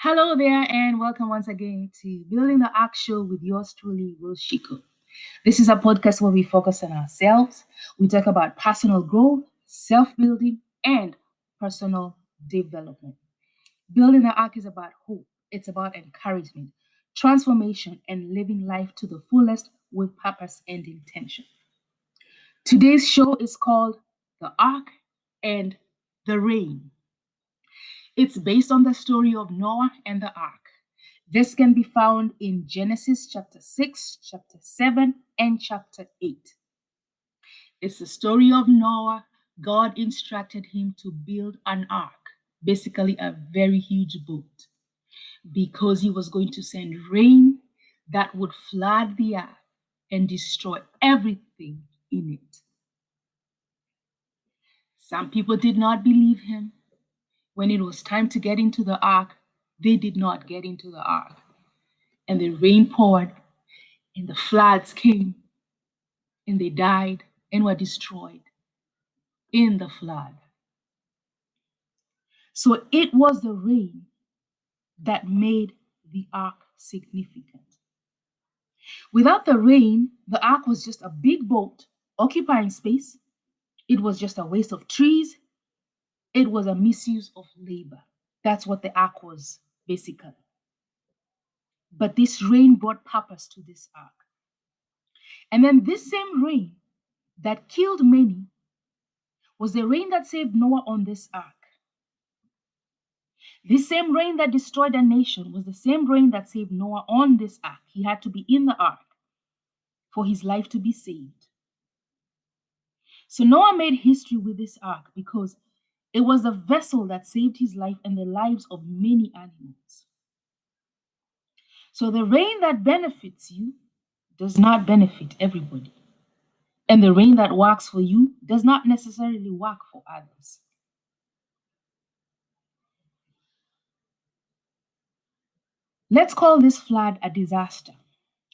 Hello there, and welcome once again to Building the Ark Show with yours truly, Shiku. This is a podcast where we focus on ourselves. We talk about personal growth, self building, and personal development. Building the Ark is about hope, it's about encouragement, transformation, and living life to the fullest with purpose and intention. Today's show is called The Ark and the Rain. It's based on the story of Noah and the ark. This can be found in Genesis chapter 6, chapter 7, and chapter 8. It's the story of Noah. God instructed him to build an ark, basically a very huge boat, because he was going to send rain that would flood the earth and destroy everything in it. Some people did not believe him. When it was time to get into the ark, they did not get into the ark. And the rain poured, and the floods came, and they died and were destroyed in the flood. So it was the rain that made the ark significant. Without the rain, the ark was just a big boat occupying space. It was just a waste of trees. It was a misuse of labor. That's what the ark was, basically. But this rain brought purpose to this ark. And then this same rain that killed many was the rain that saved Noah on this ark. This same rain that destroyed a nation was the same rain that saved Noah on this ark. He had to be in the ark for his life to be saved. So Noah made history with this ark because it was the vessel that saved his life and the lives of many animals. So the rain that benefits you does not benefit everybody. And the rain that works for you does not necessarily work for others. Let's call this flood a disaster.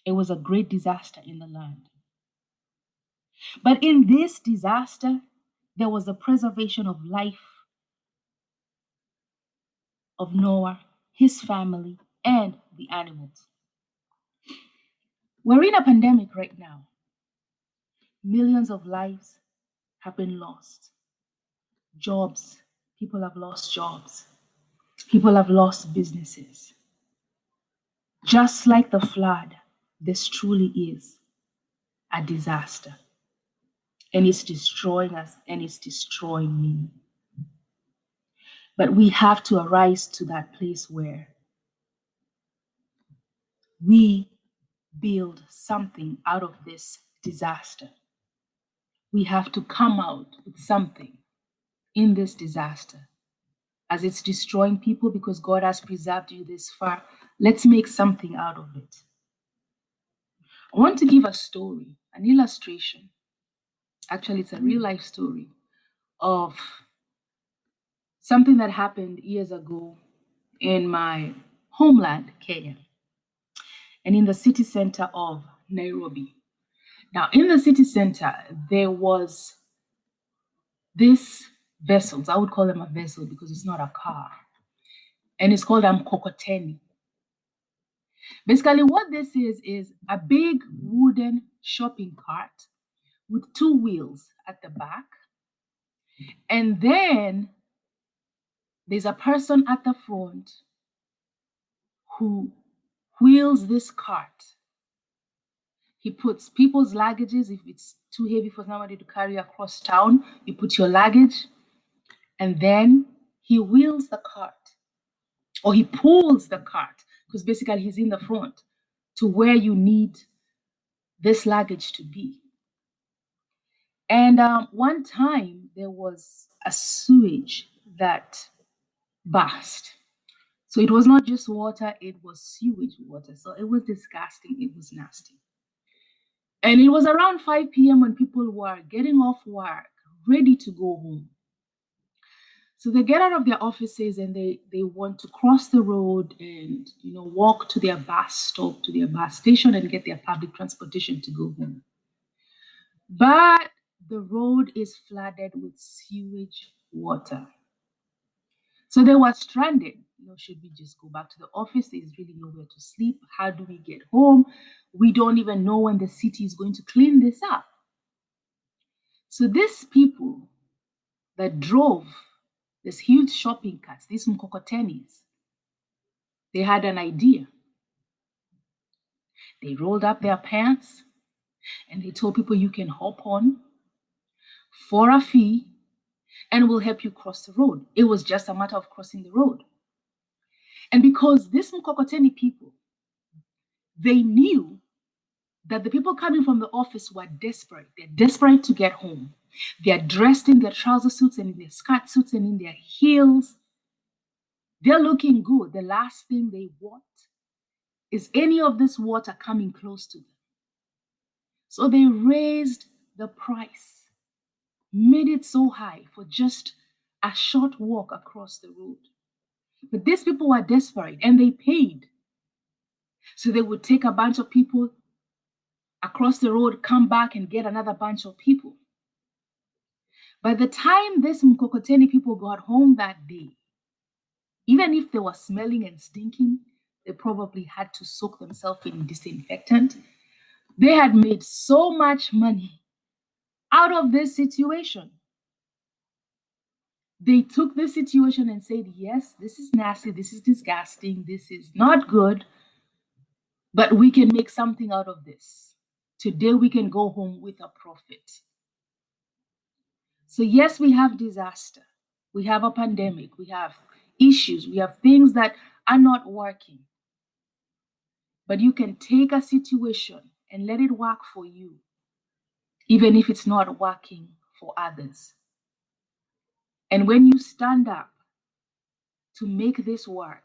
It was a great disaster in the land. But in this disaster, there was the preservation of life of Noah, his family, and the animals. We're in a pandemic right now. Millions of lives have been lost. Jobs, people have lost jobs. People have lost businesses. Just like the flood, this truly is a disaster. And it's destroying us and it's destroying me. But we have to arise to that place where we build something out of this disaster. We have to come out with something in this disaster. As it's destroying people because God has preserved you this far, let's make something out of it. I want to give a story, an illustration. Actually, it's a real life story of something that happened years ago in my homeland, Kenya, and in the city center of Nairobi. Now, in the city center, there was this vessels. I would call them a vessel because it's not a car. And it's called mkokoteni. Basically, what this is a big wooden shopping cart with two wheels at the back. And then there's a person at the front who wheels this cart. He puts people's luggages. If it's too heavy for somebody to carry across town, you put your luggage, and then he wheels the cart, or he pulls the cart, because basically he's in the front to where you need this luggage to be. And one time there was a sewage that burst. So it was not just water, it was sewage water. So it was disgusting, it was nasty. And it was around 5 p.m. when people were getting off work, ready to go home. So they get out of their offices and they want to cross the road and walk to their bus stop, to their bus station, and get their public transportation to go home. But the road is flooded with sewage water. So they were stranded, should we just go back to the office? There's really nowhere to sleep. How do we get home? We don't even know when the city is going to clean this up. So these people that drove this huge shopping carts, these mkokotenis, they had an idea. They rolled up their pants and they told people, you can hop on for a fee and we'll help you cross the road. It was just a matter of crossing the road. And because these mkokoteni people, they knew that the people coming from the office were desperate. They're desperate to get home. They're dressed in their trouser suits and in their skirt suits and in their heels. They're looking good. The last thing they want is any of this water coming close to them. So they raised the price, made it so high for just a short walk across the road. But these people were desperate and they paid. So they would take a bunch of people across the road, come back and get another bunch of people. By the time these Mkokoteni people got home that day, even if they were smelling and stinking, they probably had to soak themselves in disinfectant. They had made so much money out of this situation. They took this situation and said, yes, this is nasty, this is disgusting, this is not good, but we can make something out of this. Today we can go home with a profit. So yes, we have disaster, we have a pandemic, we have issues, we have things that are not working. But you can take a situation and let it work for you, even if it's not working for others. And when you stand up to make this work,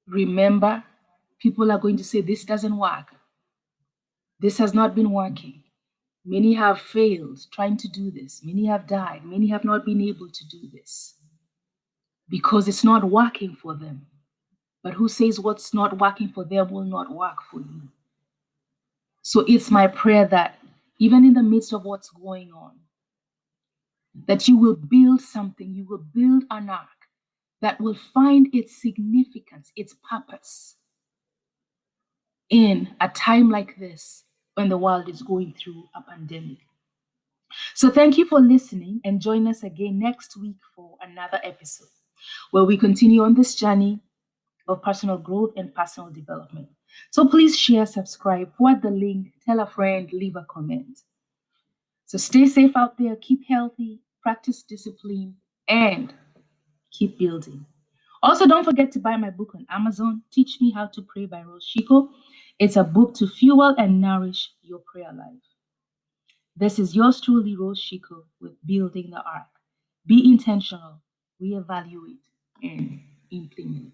remember, people are going to say, this doesn't work. This has not been working. Many have failed trying to do this. Many have died. Many have not been able to do this because it's not working for them. But who says what's not working for them will not work for you? So it's my prayer that even in the midst of what's going on, that you will build something, you will build an ark that will find its significance, its purpose in a time like this when the world is going through a pandemic. So thank you for listening and join us again next week for another episode where we continue on this journey of personal growth and personal development. So please share, subscribe, forward the link, tell a friend, leave a comment. So stay safe out there, keep healthy, practice discipline, and keep building. Also, don't forget to buy my book on Amazon, Teach Me How to Pray by Rose Shiku. It's a book to fuel and nourish your prayer life. This is yours truly, Rose Shiku, with Building the Ark. Be intentional, reevaluate, and implement.